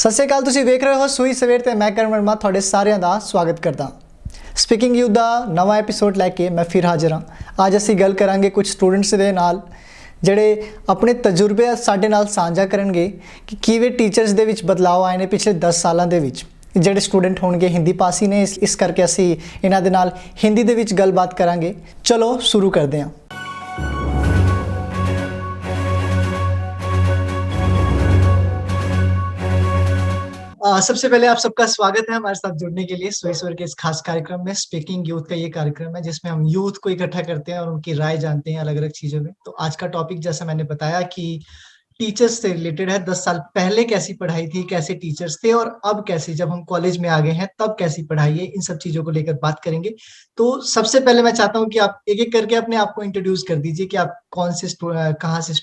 ਸਤਿ ਸ਼੍ਰੀ ਅਕਾਲ। ਤੁਸੀਂ ਵੇਖ ਰਹੇ ਹੋ ਸੂਈ ਸਵੇਰ ਤੇ ਮੈਂ ਕਰਨ ਵਰਮਾ ਤੁਹਾਡੇ ਸਾਰਿਆਂ ਦਾ ਸਵਾਗਤ ਕਰਦਾ। ਸਪੀਕਿੰਗ ਯੂਥ ਦਾ ਨਵਾਂ ਐਪੀਸੋਡ ਲੈ ਕੇ ਮੈਂ ਫਿਰ ਹਾਜ਼ਰ ਹਾਂ। ਅੱਜ ਅਸੀਂ ਗੱਲ ਕਰਾਂਗੇ ਕੁਝ ਸਟੂਡੈਂਟਸ ਦੇ ਨਾਲ ਜਿਹੜੇ ਆਪਣੇ ਤਜਰਬੇ ਸਾਡੇ ਨਾਲ ਸਾਂਝਾ ਕਰਨਗੇ ਕਿ ਕਿਵੇਂ ਟੀਚਰਸ ਦੇ ਵਿੱਚ ਬਦਲਾਅ ਆਏ ਨੇ ਪਿਛਲੇ 10 ਸਾਲਾਂ ਦੇ ਵਿੱਚ। ਜਿਹੜੇ ਸਟੂਡੈਂਟ ਹੋਣਗੇ ਹਿੰਦੀ ਪਾਸੀ ਨੇ, ਇਸ ਕਰਕੇ ਅਸੀਂ ਇਹਨਾਂ ਦੇ ਨਾਲ ਹਿੰਦੀ ਦੇ ਵਿੱਚ ਗੱਲਬਾਤ ਕਰਾਂਗੇ। ਚਲੋ ਸ਼ੁਰੂ ਕਰਦੇ ਹਾਂ। सबसे पहले आप सबका स्वागत है हमारे साथ जुड़ने के लिए स्वेश्वर के इस खास कार्यक्रम में। स्पीकिंग यूथ का ये कार्यक्रम है जिसमें हम यूथ को इकट्ठा करते हैं और उनकी राय जानते हैं अलग अलग चीजों में। तो आज का टॉपिक जैसा मैंने बताया कि टीचर्स से रिलेटेड है। 10 साल पहले कैसी पढ़ाई थी, कैसे टीचर्स थे, और अब कैसी, जब हम कॉलेज में आ गए हैं तब कैसी पढ़ाई है, इन सब चीजों को लेकर बात करेंगे। तो सबसे पहले मैं चाहता हूँ कि आप एक एक करके अपने आप को इंट्रोड्यूस कर दीजिए कि आप कौन से कहाँ से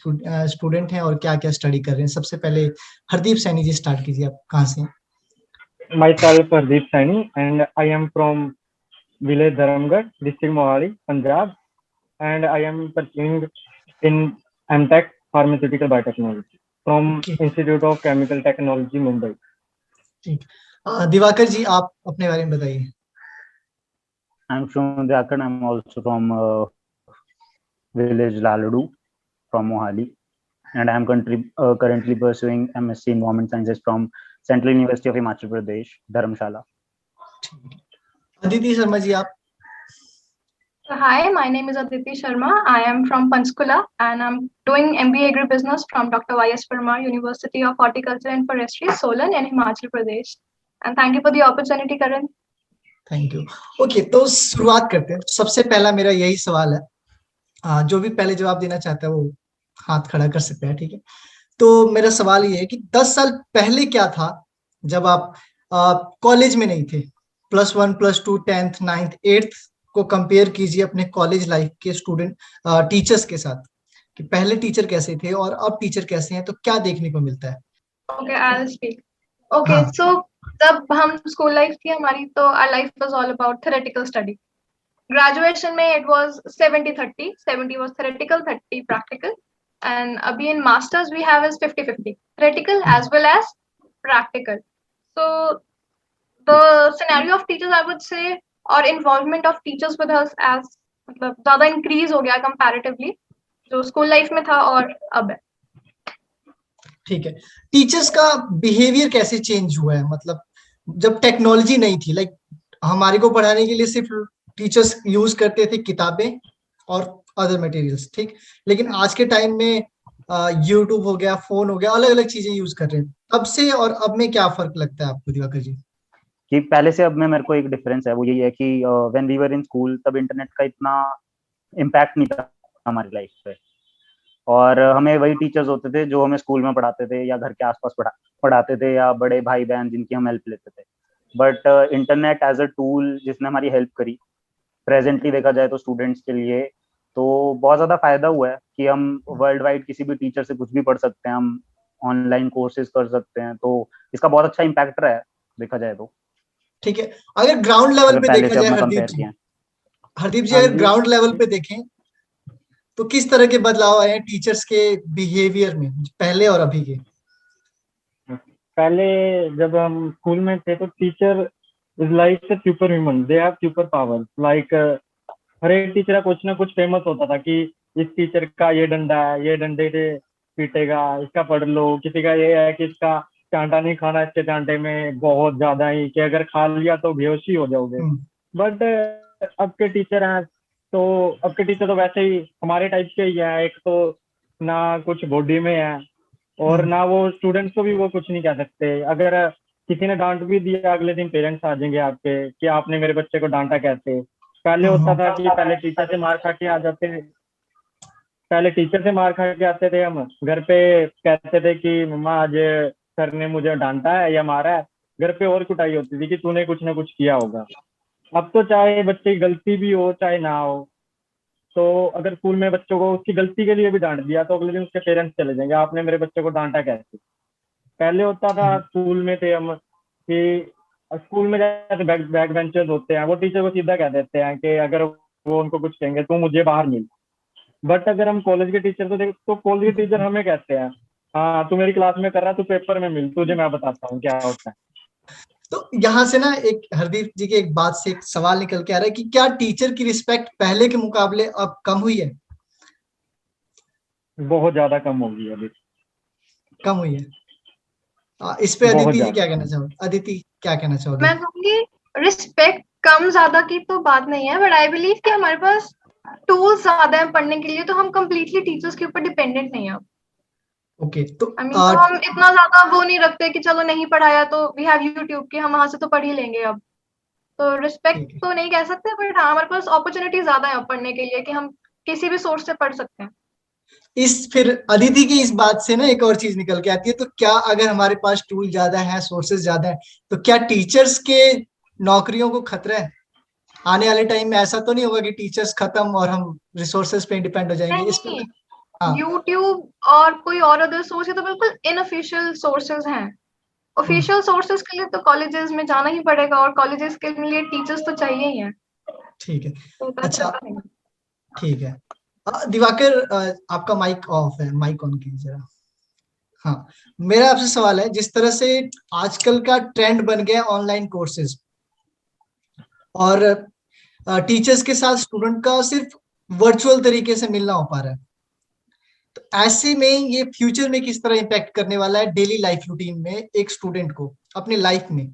स्टूडेंट हैं और क्या क्या स्टडी कर रहे हैं। सबसे पहले हरदीप सैनी जी स्टार्ट कीजिए, आप कहाँ से हैं? Myself Hardeep Saini, and I am from village Dharamgarh, district Mohali, Punjab, and I am pursuing in MTech Pharmaceutical Biotechnology from Okay, Institute of Chemical Technology, Mumbai. ठीक। दिवाकर जी, आप अपने बारे में बताइए। I'm from Jharkhand. I'm also from village Laladu from Mohali, and I'm currently pursuing MSc Environment Sciences from Central University of Himachal Pradesh, Dharamshala. Aditi Sharma ji, आप? Hi, my name is Aditi Sharma. I am from Panchkula and I'm doing MBA Agribusiness from Dr. Y.S. Parmar University of Horticulture and Forestry, Solan in Himachal Pradesh. And thank you for the opportunity, Karan. Thank you. Okay, तो शुरुआत करते हैं। सबसे पहला मेरा यही सवाल है, जो भी पहले जवाब देना चाहता है वो हाथ खड़ा कर सकता है, ठीक है। तो मेरा सवाल ये है कि 10 साल पहले क्या था जब आप कॉलेज में नहीं थे। +1 +2 10th 9th 8th को कंपेयर कीजिए अपने कॉलेज लाइफ के स्टूडेंट टीचर्स के साथ कि पहले टीचर कैसे थे और अब टीचर कैसे हैं, तो क्या देखने को मिलता है। Okay, I'll speak. Okay, हाँ। so जब हम स्कूल लाइफ थी हमारी तो our life was all about theoretical study. Graduation में it was 70-30. 70 was theoretical, 30 practical. And अभी in masters we have is 50-50 theoretical as well as practical. So the scenario of teachers, I would say, or involvement of teachers with us as मतलब ज्यादा increase हो गया comparatively जो school life में था और अब है। ठीक है, टीचर्स का बिहेवियर कैसे चेंज हुआ है। मतलब जब टेक्नोलॉजी नहीं थी, लाइक हमारे को पढ़ाने के लिए सिर्फ टीचर्स यूज करते थे किताबें और अदर मटेरियल्स, ठीक। लेकिन आज के टाइम में यूट्यूब हो गया, फोन हो गया, अलग अलग चीजें यूज कर रहे हैं। अब से और अब में क्या फर्क लगता है आपको, दिवाकर जी? कि पहले से अब में मेरे को एक डिफरेंस है, वो यही है कि when we were in school तब इंटरनेट का इतना इम्पैक्ट नहीं था हमारी लाइफ पे, और हमें वही टीचर्स होते थे जो हमें स्कूल में पढ़ाते थे या घर के आसपास पढ़ाते थे या बड़े भाई बहन जिनकी हम हेल्प लेते थे। But internet as a tool जिसने हमारी हेल्प करी प्रेजेंटली देखा जाए तो स्टूडेंट्स के लिए तो बहुत ज़्यादा फायदा हुआ है कि हम वर्ल्ड वाइड किसी भी टीचर से कुछ भी पढ़ सकते हैं, हम ऑनलाइन कोर्सेज कर सकते हैं, तो इसका बहुत अच्छा इम्पैक्ट रहा है देखा जाए तो। ठीक है, अगर ग्राउंड लेवल पे देखा जाए हरदीप जी, अगर ग्राउंड लेवल पे देखें तो किस तरह के बदलाव आए हैं टीचर्स के बिहेवियर में पहले और अभी के? पहले जब हम स्कूल में थे तो teacher is like super human, they have super power. Like हर एक टीचर का कुछ ना कुछ फेमस होता था कि इस टीचर का ये डंडा है, ये डंडे से पीटेगा, इसका पढ़ लो। किसी का ये है कि इसका चांटा नहीं खाना, इसके चांटे में बहुत ज्यादा ही कि अगर खा लिया तो बेहोशी हो जाओगे। बट अब के टीचर हैं तो अब के टीचर तो वैसे ही हमारे टाइप के ही है। एक तो ना कुछ बॉडी में है और ना वो स्टूडेंट्स को भी वो कुछ नहीं कह सकते। अगर किसी ने डांट भी दिया अगले दिन पेरेंट्स आ जाएंगे आपके कि आपने मेरे बच्चे को डांटा कैसे। पहले होता था कि पहले टीचर से मार खा के आ जाते थे, पहले टीचर से मार खा के आते थे, हम घर पे कहते थे कि मम्मा आज सर ने मुझे डांटा है या मारा है। घर पे और कुटाई होती थी कि तूने कुछ ना कुछ किया होगा। अब तो चाहे बच्चे की गलती भी हो चाहे ना हो, तो अगर स्कूल में बच्चों को उसकी गलती के लिए भी डांट दिया तो अगले दिन उसके पेरेंट्स चले जाएंगे आपने मेरे बच्चे को डांटा कैसे। पहले होता था स्कूल में थे हम कि स्कूल में जैसे बैक बेंचर्स होते हैं वो टीचर को सीधा कह देते हैं कि अगर वो उनको कुछ कहेंगे तो मुझे बाहर मिल। बट अगर हम कॉलेज के टीचर को देखें तो कॉलेज के टीचर हमें कहते हैं हाँ तू मेरी क्लास में कर रहा है, तू पेपर में मिल, तुझे मैं बताता हूँ क्या होता है। तो यहाँ से ना एक हरदीप जी की एक बात से एक सवाल निकल के आ रहा है कि क्या टीचर की रिस्पेक्ट पहले के मुकाबले अब कम हुई है? बहुत ज्यादा कम होगी अभी, कम हुई है। इस पे बहुत अदिति जी ज्यादा। क्या कहना चाहोगे? अदिति क्या कहना चाहोगे? मैं कहूंगी रिस्पेक्ट कम ज्यादा की तो बात नहीं है, बट आई बिलीव कि हमारे पास टूल्स ज्यादा है पढ़ने के लिए, तो हम कम्प्लीटली टीचर्स के ऊपर डिपेंडेंट नहीं है। ओके, तो आई मीन तो हम इतना ज्यादा वो नहीं रखते कि चलो नहीं पढ़ाया तो वी हैव यूट्यूब के, हम वहां से तो पढ़ ही लेंगे अब। तो रिस्पेक्ट ठीक है। तो नहीं कह सकते, बट हाँ हमारे पास अपॉर्चुनिटी ज्यादा है पढ़ने के लिए कि हम किसी भी सोर्स से पढ़ सकते हैं। इस फिर अदिति की इस बात से ना एक और चीज निकल के आती है, तो क्या अगर हमारे पास टूल ज्यादा है, सोर्सेज ज्यादा है, तो क्या टीचर्स के नौकरियों को खतरा है? आने वाले टाइम में ऐसा तो नहीं होगा कि टीचर्स खत्म और हम रिसोर्सेज पे डिपेंड हो जाएंगे इस पे? नहीं, हाँ। यूट्यूब और कोई और अदर सोर्स, ये तो बिल्कुल इनऑफिशियल सोर्सेज हैं। हम्म, ऑफिशियल सोर्सेज के लिए तो कॉलेजेस में जाना ही पड़ेगा, और कॉलेजेस के लिए टीचर्स तो चाहिए ही हैं, ठीक है। तो उतना अच्छा, खतरा नहीं। ठीक है। दिवाकर, आपका माइक ऑफ है, माइक ऑन कीजिए जरा। हाँ, मेरा आपसे सवाल है, जिस तरह से आजकल का ट्रेंड बन गया ऑनलाइन कोर्सेज, और टीचर्स के साथ स्टूडेंट का सिर्फ वर्चुअल तरीके से मिलना हो पा रहा है, तो ऐसे में ये फ्यूचर में किस तरह इम्पैक्ट करने वाला है डेली लाइफ रूटीन में एक स्टूडेंट को अपने लाइफ में?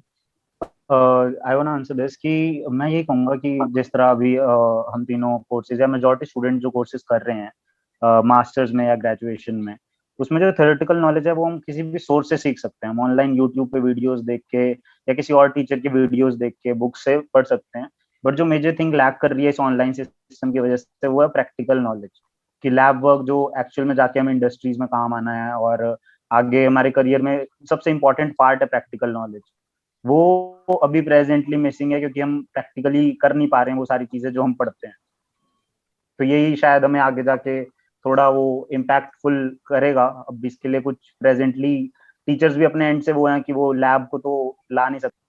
आई वांट आंसर दिस कि मैं ये कहूंगा कि जिस तरह अभी हम तीनों कोर्सेज या मेजॉरिटी स्टूडेंट जो कोर्सेज कर रहे हैं मास्टर्स में या ग्रेजुएशन में, उसमें जो थ्योरेटिकल नॉलेज है वो हम किसी भी सोर्स से सीख सकते हैं। हम ऑनलाइन यूट्यूब पे वीडियोस देख के या किसी और टीचर की वीडियोस देख के बुक से पढ़ सकते हैं। बट जो मेजर थिंग लैक कर रही है इस ऑनलाइन सिस्टम की वजह से वो है प्रैक्टिकल नॉलेज, कि लैब वर्क जो एक्चुअल में जाके हमें इंडस्ट्रीज में काम आना है और आगे हमारे करियर में सबसे इंपॉर्टेंट पार्ट है प्रैक्टिकल नॉलेज। वो अभी प्रेजेंटली मिसिंग है क्योंकि हम प्रैक्टिकली कर नहीं पा रहे हैं वो सारी चीजें जो हम पढ़ते हैं। तो यही शायद हमें आगे जाके थोड़ा वो इम्पैक्टफुल करेगा। अब इसके लिए कुछ प्रेजेंटली टीचर्स भी अपने एंड से वो हैं कि वो लैब को तो ला नहीं सकते।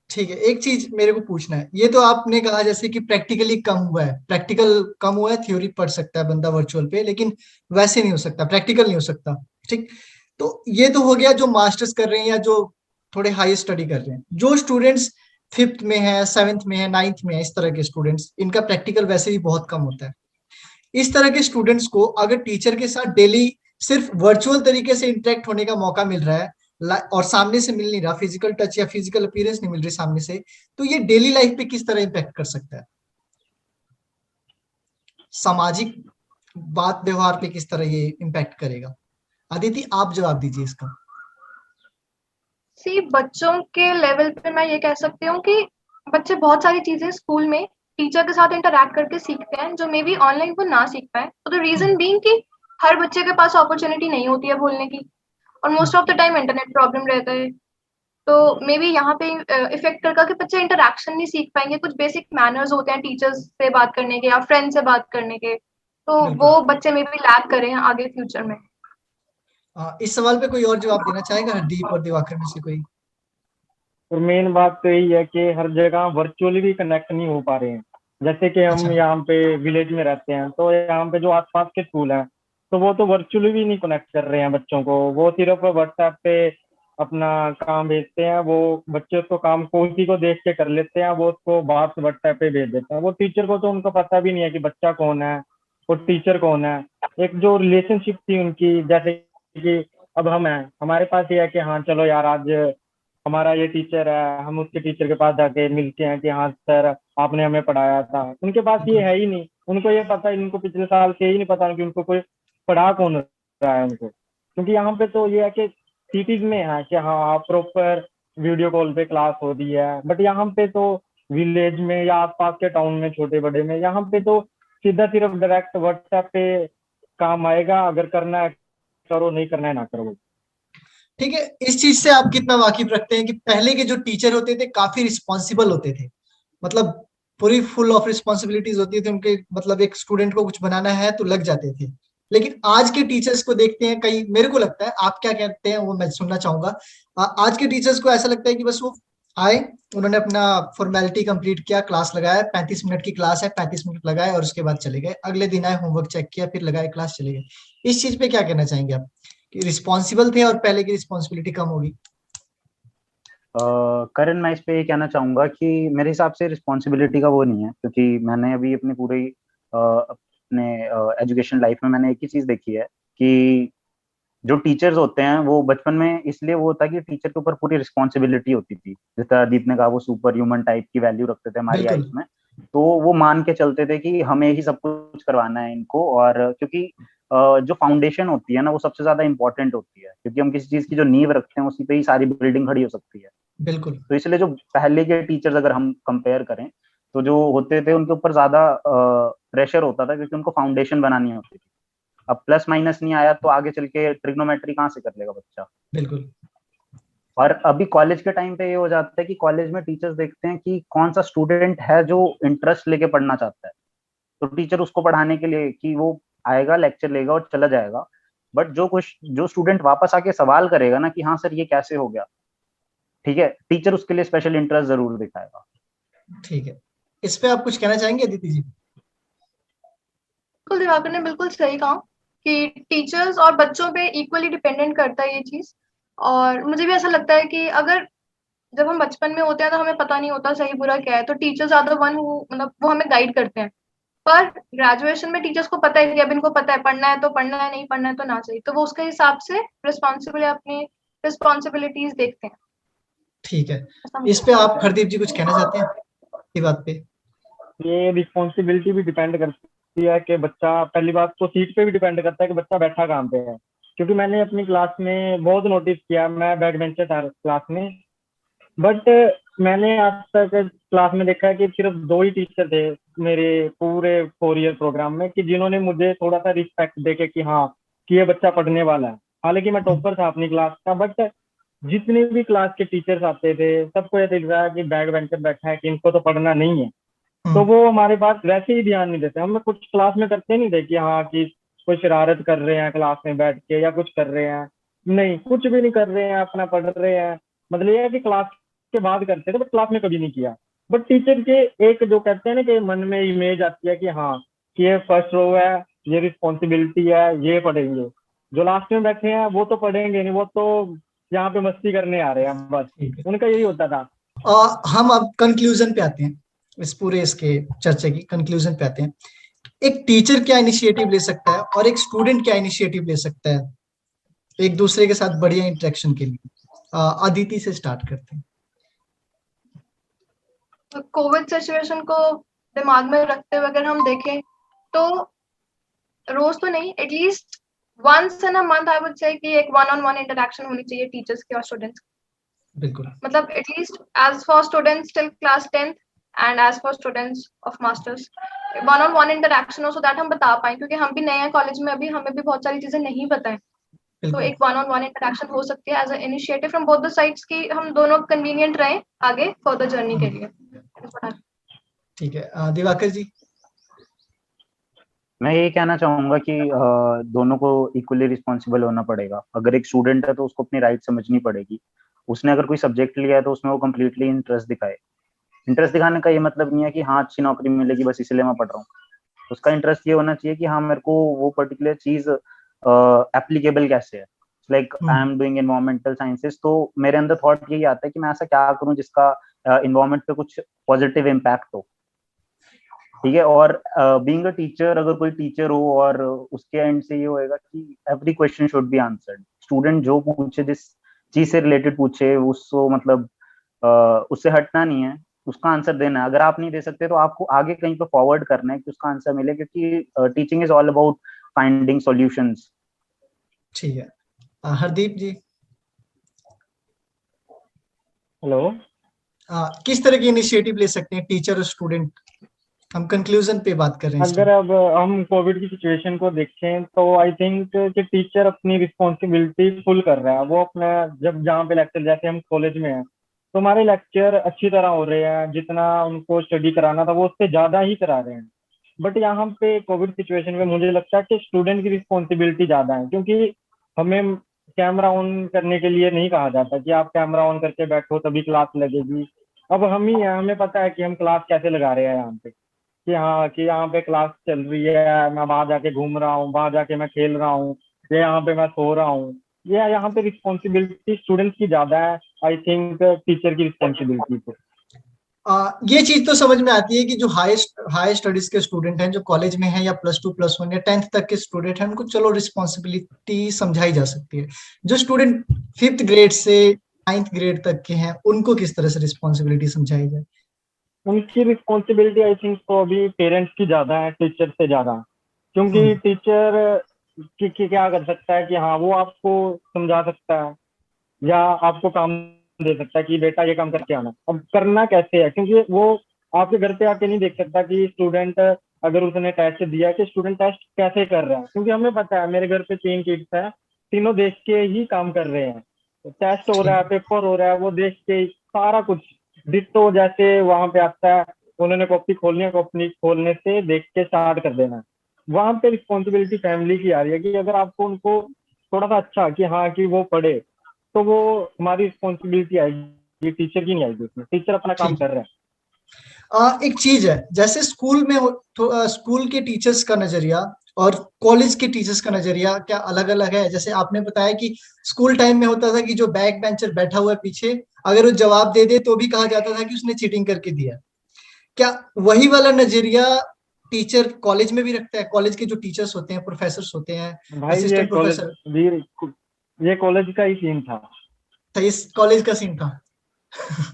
ठीक है, एक चीज मेरे को पूछना है, ये तो आपने कहा जैसे कि प्रैक्टिकली कम हुआ है, प्रैक्टिकल कम हुआ है, थ्योरी पढ़ सकता है बंदा वर्चुअल पे, लेकिन वैसे नहीं हो सकता, प्रैक्टिकल नहीं हो सकता। ठीक, तो ये तो हो गया जो मास्टर्स कर रहे हैं या जो थोड़े हाई स्टडी कर रहे हैं। जो स्टूडेंट्स फिफ्थ में है, सेवेंथ में है, नाइन्थ में है, इस तरह के स्टूडेंट्स, इनका प्रैक्टिकल वैसे भी बहुत कम होता है। इस तरह के स्टूडेंट्स को अगर टीचर के साथ डेली सिर्फ वर्चुअल तरीके से इंटरेक्ट होने का मौका मिल रहा है, और सामने से मिल नहीं रहा, फिजिकल टच या फिजिकल अपीयरेंस नहीं मिल रही सामने से, तो ये डेली लाइफ पे किस तरह इम्पैक्ट कर सकता है? सामाजिक बात व्यवहार पे किस तरह ये इम्पैक्ट करेगा? अदिति, आप जवाब दीजिए इसका। सी, बच्चों के लेवल पे मैं ये कह सकती हूँ कि बच्चे बहुत सारी चीजें स्कूल में टीचर के साथ इंटरैक्ट करके सीखते हैं जो मे बी ऑनलाइन वो ना सीख पाए। तो द रीजन बीइंग कि हर बच्चे के पास अपॉर्चुनिटी नहीं होती है बोलने की, और most of the time internet problem रहता है। तो मे बी यहाँ पे इफेक्ट करता कि बच्चे इंटरैक्शन नहीं सीख पाएंगे, कुछ बेसिक मैनर्स होते हैं टीचर्स से बात करने के या फ्रेंड से बात करने के, तो बिल्कुल। वो बच्चे मे बी लैक करें आगे फ्यूचर में। इस सवाल पे कोई और जवाब देना चाहेगा, हरदीप और दिवाकर में से कोई? और मेन बात तो यही है कि हर जगह वर्चुअली भी कनेक्ट नहीं हो पा रहे हैं। जैसे कि हम अच्छा। यहाँ पे विलेज में रहते हैं, तो यहाँ पे जो आसपास के स्कूल हैं तो वो तो वर्चुअली भी नहीं कनेक्ट कर रहे हैं बच्चों को। वो सिर्फ व्हाट्सएप पे अपना काम भेजते हैं, वो बच्चे उसको काम को उसी को देख के कर लेते हैं, वो उसको बाहर से व्हाट्सएप पे भेज देते हैं। वो टीचर को तो उनको पता भी नहीं है कि बच्चा कौन है और टीचर कौन है। एक जो रिलेशनशिप थी उनकी, जैसे कि अब हम हैं, हमारे पास ये है कि हाँ चलो यार आज हमारा ये टीचर है, हम उसके टीचर के पास जाके मिलते हैं कि हाँ सर आपने हमें पढ़ाया था। उनके पास ये है ही नहीं, उनको ये पता, इनको पिछले साल से ही नहीं पता कि उनको कोई पढ़ा कौन रहा है उनको। क्योंकि यहाँ पे तो ये है कि सिटीज में है कि हाँ प्रॉपर वीडियो कॉल पे क्लास हो रही है, बट यहाँ पे तो विलेज में या आसपास के टाउन में छोटे बड़े में यहाँ पे तो सीधा सिर्फ डायरेक्ट व्हाट्सएप पे काम आएगा, अगर करना है करो, नहीं करना है ना करो। ठीक है, इस चीज से आप कितना वाकिफ रखते हैं कि पहले के जो टीचर होते थे काफी रिस्पॉन्सिबल होते थे, मतलब पूरी फुल ऑफ रिस्पॉन्सिबिलिटीज होती थी उनके, मतलब एक स्टूडेंट को कुछ बनाना है तो लग जाते थे। लेकिन आज के टीचर्स को देखते हैं कई, मेरे को लगता है, आप क्या कहते हैं वो मैं सुनना चाहूंगा। आज के टीचर्स को ऐसा लगता है कि बस वो आए, उन्होंने अपना फॉर्मेलिटी कंप्लीट किया, क्लास लगाया, 35 मिनट की क्लास है, 35 मिनट लगाए और उसके बाद चले गए, अगले दिन आए, होमवर्क चेक किया, फिर लगाए क्लास, चले गए। इस चीज पे क्या कहना चाहेंगे आप कि रिस्पॉन्सिबल थे और पहले की रिस्पॉन्सिबिलिटी कम होगी? करण, मैं इस पे ये कहना चाहूंगा कि मेरे हिसाब से रिस्पॉन्सिबिलिटी का वो नहीं है, क्योंकि मैंने अभी अपनी पूरी अपने एजुकेशन लाइफ में मैंने एक ही चीज देखी है कि जो टीचर्स होते हैं वो बचपन में इसलिए वो होता है कि टीचर के ऊपर पूरी रिस्पॉन्सिबिलिटी होती थी। जिस तरह दीप ने कहा, वो सुपर ह्यूमन टाइप की वैल्यू रखते थे हमारी बिल्कुल। आइज में। तो वो मान के चलते थे कि हमें ही सब कुछ करवाना है इनको, और क्योंकि जो फाउंडेशन होती है ना वो सबसे ज्यादा इंपॉर्टेंट होती है, क्योंकि हम किसी चीज की जो नींव रखते हैं उसी पे ही सारी बिल्डिंग खड़ी हो सकती है। बिल्कुल। तो इसलिए जो पहले के टीचर्स अगर हम कंपेयर करें तो जो होते थे उनके ऊपर ज्यादा प्रेशर होता था, क्योंकि उनको फाउंडेशन बनानी होती थी। अब प्लस माइनस नहीं आया तो आगे चल के ट्रिग्नोमेट्री कहाँ से कर लेगा बच्चा। बिल्कुल। और अभी कॉलेज के टाइम पे ये हो जाता है कि कॉलेज में टीचर्स देखते हैं कि कौन सा स्टूडेंट है जो इंटरेस्ट लेके पढ़ना चाहता है, तो टीचर उसको पढ़ाने के लिए कि वो आएगा, लेक्चर लेगा और चला जाएगा। बट जो स्टूडेंट वापस आके सवाल करेगा ना कि हाँ सर ये कैसे हो गया, ठीक है, टीचर उसके लिए स्पेशल इंटरेस्ट जरूर दिखाएगा। ठीक है, इस पे आप कुछ कहना चाहेंगे अदिति जी? बिल्कुल, दिवाकर ने बिल्कुल सही कहा कि टीचर्स और बच्चों पे इक्वली डिपेंडेंट करता है ये चीज। और मुझे भी ऐसा लगता है कि अगर जब हम बचपन में होते हैं तो हमें पता नहीं होता सही बुरा क्या है, तो teachers are the one who मतलब वो हमें गाइड करते हैं। पर ग्रेजुएशन में टीचर्स को पता है कि अब इनको पता है पढ़ना है तो पढ़ना है, नहीं पढ़ना है तो ना चाहिए, तो वो उसके हिसाब से रिस्पॉन्सिबल अपनी रिस्पॉन्सिबिलिटीज देखते हैं। ठीक है, ऐसा मुझे इस पे लगता आप हरदीप जी कुछ कहना चाहते हैं ये बात पे? ये रिस्पॉन्सिबिलिटी भी डिपेंड करती है कि बच्चा, पहली बात तो सीट पे भी डिपेंड करता है कि बच्चा बैठा कहाँ पे है। क्योंकि मैंने अपनी क्लास में बहुत नोटिस किया, मैं बैक बेंचर था क्लास में, बट मैंने आज तक क्लास में देखा है कि सिर्फ दो ही टीचर थे मेरे पूरे 4 ईयर प्रोग्राम में कि जिन्होंने मुझे थोड़ा सा रिस्पेक्ट देके कि हाँ कि ये बच्चा पढ़ने वाला है। हालांकि मैं टॉपर था अपनी क्लास का, बट जितने भी क्लास के टीचर्स आते थे सबको ये दिख रहा है कि बैक बेंचर बैठा है, कि इनको तो पढ़ना नहीं है। तो हम्म। वो हमारे पास वैसे ही ध्यान नहीं देते। हम कुछ क्लास में करते नहीं थे कि हाँ कि कोई शरारत कर रहे हैं क्लास में बैठ के या कुछ कर रहे हैं, नहीं, कुछ भी नहीं कर रहे हैं, अपना पढ़ रहे हैं। मतलब ये है कि क्लास के बाद करते थे, बट क्लास में कभी नहीं किया। बट टीचर के एक जो कहते हैं ना कि मन में इमेज आती है कि हाँ कि ये फर्स्ट रो है, ये रिस्पॉन्सिबिलिटी है, ये पढ़ेंगे। जो लास्ट में बैठे हैं वो तो पढ़ेंगे नहीं, वो तो यहाँ पे मस्ती करने आ रहे हैं बस। ठीक है, उनका यही होता था। हम अब कंक्लूजन पे आते हैं, इस पूरे इसके चर्चा की कंक्लूजन पे आते हैं। एक टीचर क्या इनिशिएटिव ले सकता है और एक स्टूडेंट क्या इनिशिएटिव ले सकता है एक दूसरे के साथ बढ़िया इंटरेक्शन के लिए? अदिति से स्टार्ट करते हैं। है कोविड सिचुएशन को दिमाग में रखते हुए अगर हम देखें तो रोज तो नहीं, at least once in a month I would say कि एक वन ऑन वन इंटरेक्शन होनी चाहिए टीचर्स की और स्टूडेंट्स की। बिल्कुल। मतलब at least as for students till class 10th and as for students of masters one on one interaction हो, सो दैट हम बता पाए, क्योंकि हम भी नए हैं कॉलेज में, अभी हमें भी बहुत सारी चीजें नहीं पता है। तो बिल्कुल। एक वन ऑन वन इंटरेक्शन हो सकती है as a initiative from both the sides की हम दोनों कन्वीनियंट रहे आगे फर्दर जर्नी के लिए। ठीक है, दिवाकर जी? मैं यही कहना चाहूंगा कि दोनों को इक्वली रिस्पॉन्सिबल होना पड़ेगा। अगर एक स्टूडेंट है तो उसको अपनी राइट समझनी पड़ेगी। उसने अगर कोई सब्जेक्ट लिया है तो उसमें वो कम्प्लीटली इंटरेस्ट दिखाए। इंटरेस्ट दिखाने का ये मतलब नहीं है कि हाँ अच्छी नौकरी मिलेगी बस इसलिए मैं पढ़ रहा हूँ। उसका इंटरेस्ट ये होना चाहिए कि हाँ मेरे को वो पर्टिकुलर चीज एप्लीकेबल कैसे है। Like I am doing environmental sciences, तो मेरे अंदर थॉट यही आता है कि मैं ऐसा क्या करूँ जिसका इन्वायरमेंट पे कुछ पॉजिटिव इम्पैक्ट हो। ठीक है, और बीइंग अ टीचर, अगर कोई टीचर हो और उसके एंड से ये होएगा कि every question should be answered. Student जो पूछे, जिस चीज से रिलेटेड पूछे, उसको मतलब उससे हटना नहीं है, उसका आंसर देना है। अगर आप नहीं दे सकते तो आपको आगे कहीं पे फॉरवर्ड करना है कि उसका आंसर मिले, क्योंकि teaching is all about finding solutions. ठीक है, हरदीप जी? हेलो। किस तरह की इनिशिएटिव ले सकते हैं टीचर और स्टूडेंट? हम कंक्लूजन पे बात कर रहे हैं इस अगर टाइम। अब हम कोविड की सिचुएशन को देखें तो आई थिंक कि टीचर अपनी रिस्पॉन्सिबिलिटी फुल कर रहा है। वो अपना जब जहाँ पे लेक्चर, जैसे हम कॉलेज में हैं तो हमारे लेक्चर अच्छी तरह हो रहे हैं, जितना उनको स्टडी कराना था वो उससे ज्यादा ही करा रहे हैं। बट यहाँ पे कोविड सिचुएशन में मुझे लगता है कि स्टूडेंट की रिस्पॉन्सिबिलिटी ज्यादा है, क्योंकि हमें कैमरा ऑन करने के लिए नहीं कहा जाता कि आप कैमरा ऑन करके बैठो तभी क्लास लगेगी। अब हम ही हैं, हमें पता है कि हम क्लास कैसे लगा रहे हैं यहाँ पे, कि हाँ कि यहाँ पे क्लास चल रही है, मैं वहां जाके घूम रहा हूँ, वहां जाके मैं खेल रहा हूँ, या यहाँ पे मैं सो रहा हूँ। ये यहाँ पे रिस्पॉन्सिबिलिटी स्टूडेंट्स की ज्यादा है, आई थिंक टीचर की रिस्पॉन्सिबिलिटी पे। ये चीज तो समझ में आती है कि जो हाई स्टडीज के स्टूडेंट हैं, जो कॉलेज में हैं या +2 +1 या 10th तक के स्टूडेंट हैं, उनको चलो रिस्पॉन्सिबिलिटी समझाई जा सकती है। जो स्टूडेंट 5th ग्रेड से 9th ग्रेड तक के हैं, उनको किस तरह से रिस्पॉन्सिबिलिटी समझाई जाए? उनकी रिस्पॉन्सिबिलिटी आई थिंक तो अभी पेरेंट्स की ज्यादा है टीचर से ज्यादा, क्योंकि टीचर की क्या कर सकता है कि हाँ वो आपको समझा सकता है या आपको काम दे सकता है कि बेटा ये काम करके आना। अब करना कैसे है, क्योंकि वो आपके घर पे आके नहीं देख सकता कि स्टूडेंट अगर उसने टेस्ट दिया कि स्टूडेंट टेस्ट कैसे कर रहा है, क्योंकि हमें पता है मेरे घर पे 3 किड्स है, तीनों देख के ही काम कर रहे हैं। टेस्ट हो रहा है, पेपर हो रहा है, वो देख के सारा कुछ डिट्टो जैसे वहां पे आता है, उन्होंने कॉपी खोलनी है, कॉपी खोलने से देख के स्टार्ट कर देना है। वहां पे रिस्पॉन्सिबिलिटी फैमिली की आ रही है कि अगर आपको उनको थोड़ा सा अच्छा कि हाँ कि वो पढ़े, तो वो हमारी रिस्पॉन्सिबिलिटी आएगी, टीचर की नहीं आएगी उसमें। टीचर अपना काम कर रहे हैं। एक चीज है, जैसे स्कूल में तो स्कूल के टीचर्स का नजरिया और कॉलेज के टीचर्स का नजरिया क्या अलग अलग है? जैसे आपने बताया कि स्कूल टाइम में होता था कि जो बैक बेंचर बैठा हुआ है पीछे, अगर वो जवाब दे दे तो भी कहा जाता था कि उसने चीटिंग करके दिया। क्या वही वाला नजरिया टीचर कॉलेज में भी रखता है? कॉलेज के जो टीचर्स होते हैं, प्रोफेसर होते हैं, भाई असिस्टेंट प्रोफेसर, ये कॉलेज का ही सीन था। तो इस कॉलेज का सीन था।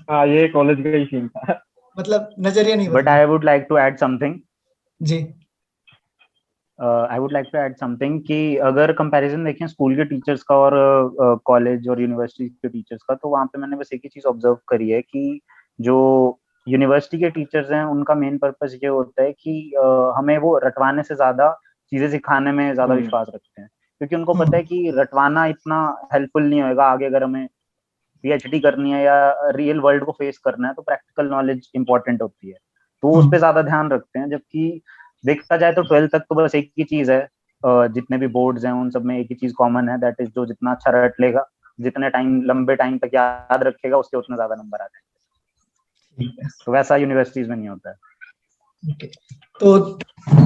हाँ, ये कॉलेज का ही सीन था। मतलब नजरिया नहीं बट बदला। I would like to add something. जी। I would like to add something कि अगर कंपैरिजन देखें स्कूल के टीचर्स का और कॉलेज और यूनिवर्सिटी के टीचर्स का, तो वहाँ पे मैंने बस एक ही चीज ऑब्जर्व करी है कि जो यूनिवर्सिटी के टीचर्स हैं उनका मेन पर्पस ये होता है कि हमें वो रटवाने से ज्यादा चीजें सिखाने में ज्यादा विश्वास रखते हैं, क्योंकि उनको पता है कि रटवाना इतना हेल्पफुल नहीं होएगा। आगे अगर हमें पीएचडी करनी है या रियल वर्ल्ड को फेस करना है तो प्रैक्टिकल नॉलेज इंपॉर्टेंट होती है, तो उस पर ज्यादा ध्यान रखते हैं। जबकि देखा जाए तो 12th तक तो बस एक ही चीज है, जितने भी बोर्ड्स हैं उन सब में एक ही चीज कॉमन है, दैट इज जो जितना अच्छा रट लेगा, जितने टाइम लंबे टाइम तक याद रखेगा, उसके उतने ज्यादा नंबर आते हैं। तो वैसा यूनिवर्सिटीज में नहीं होता है। Okay. तो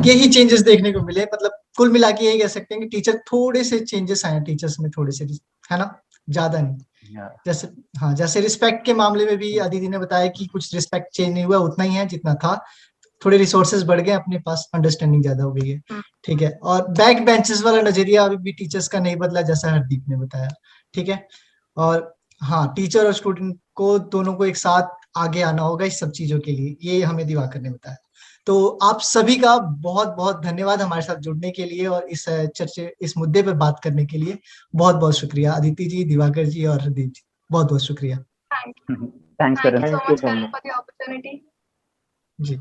यही चेंजेस देखने को मिले, मतलब कुल मिला के यही कह सकते हैं कि टीचर थोड़े से चेंजेस आए टीचर्स में, थोड़े से, है ना, ज्यादा नहीं। जैसे हाँ, जैसे रिस्पेक्ट के मामले में भी अदिति ने बताया कि कुछ रिस्पेक्ट चेंज नहीं हुआ, उतना ही है जितना था। थोड़े रिसोर्सेज बढ़ गए अपने पास, अंडरस्टैंडिंग ज्यादा हो गई है। ठीक है। और बैक बेंचेस वाला नजरिया अभी भी टीचर्स का नहीं बदला, जैसा हरदीप ने बताया। ठीक है। और हाँ, टीचर और स्टूडेंट को दोनों को एक साथ आगे आना होगा इस सब चीजों के लिए, ये हमें दिवाकर ने बताया। तो आप सभी का बहुत बहुत धन्यवाद हमारे साथ जुड़ने के लिए और इस इस मुद्दे पर बात करने के लिए। बहुत बहुत शुक्रिया अदिति जी, दिवाकर जी और हरदीप जी, बहुत बहुत शुक्रिया। Thanks Thank you Karan. so much, Karan, for the opportunity. Ji.